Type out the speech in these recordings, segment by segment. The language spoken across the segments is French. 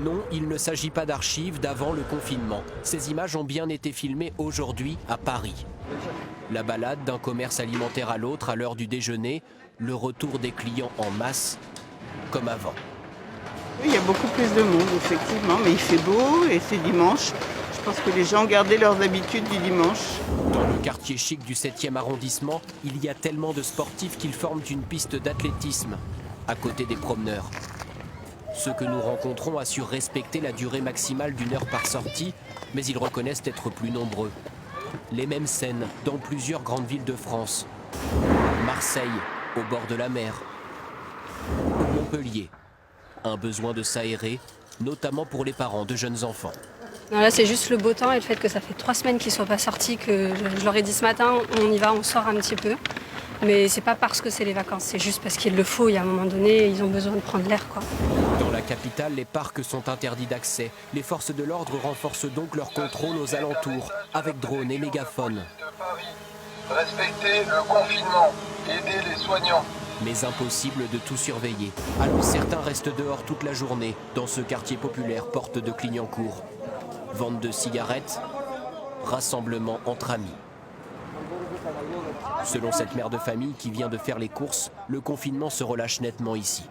Non, il ne s'agit pas d'archives d'avant le confinement. Ces images ont bien été filmées aujourd'hui à Paris. La balade d'un commerce alimentaire à l'autre à l'heure du déjeuner, le retour des clients en masse, comme avant. Oui, il y a beaucoup plus de monde, effectivement, mais il fait beau et c'est dimanche. Je pense que les gens ont gardé leurs habitudes du dimanche. Dans le quartier chic du 7e arrondissement, il y a tellement de sportifs qu'ils forment une piste d'athlétisme, à côté des promeneurs. Ceux que nous rencontrons assurent respecter la durée maximale d'1 heure par sortie, mais ils reconnaissent être plus nombreux. Les mêmes scènes dans plusieurs grandes villes de France. Marseille, au bord de la mer. Ou Montpellier. Un besoin de s'aérer, notamment pour les parents de jeunes enfants. Non, là, c'est juste le beau temps et le fait que ça fait 3 semaines qu'ils ne sont pas sortis, que je leur ai dit ce matin, on y va, on sort un petit peu. Mais c'est pas parce que c'est les vacances, c'est juste parce qu'il le faut. Il y a un moment donné, ils ont besoin de prendre l'air, quoi. Dans la capitale, les parcs sont interdits d'accès. Les forces de l'ordre renforcent donc leur contrôle aux alentours, avec drones et mégaphones. Respectez le confinement, aidez les soignants. Mais impossible de tout surveiller. Alors certains restent dehors toute la journée, dans ce quartier populaire porte de Clignancourt. Vente de cigarettes, rassemblement entre amis. Selon cette mère de famille qui vient de faire les courses, le confinement se relâche nettement ici.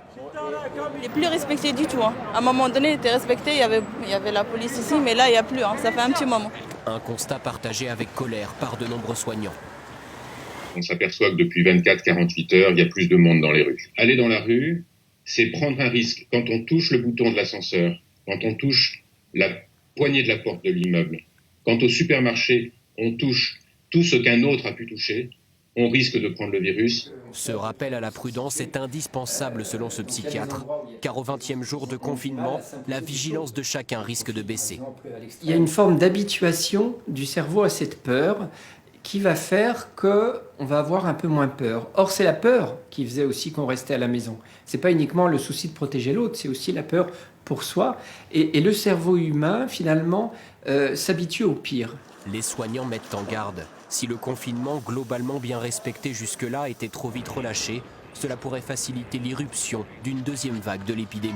Il n'est plus respecté du tout. À un moment donné, il était respecté, il y avait la police ici, mais là, il n'y a plus. Ça fait un petit moment. Un constat partagé avec colère par de nombreux soignants. On s'aperçoit que depuis 24-48 heures, il y a plus de monde dans les rues. Aller dans la rue, c'est prendre un risque. Quand on touche le bouton de l'ascenseur, quand on touche la poignée de la porte de l'immeuble, quand au supermarché, on touche tout ce qu'un autre a pu toucher, on risque de prendre le virus. Ce rappel à la prudence est indispensable selon ce psychiatre, car au 20e jour de confinement, la vigilance de chacun risque de baisser. Il y a une forme d'habituation du cerveau à cette peur qui va faire qu'on va avoir un peu moins peur. Or, c'est la peur qui faisait aussi qu'on restait à la maison. Ce n'est pas uniquement le souci de protéger l'autre, c'est aussi la peur pour soi. Et le cerveau humain, finalement, s'habitue au pire. Les soignants mettent en garde. Si le confinement, globalement bien respecté jusque-là, était trop vite relâché, cela pourrait faciliter l'irruption d'une deuxième vague de l'épidémie.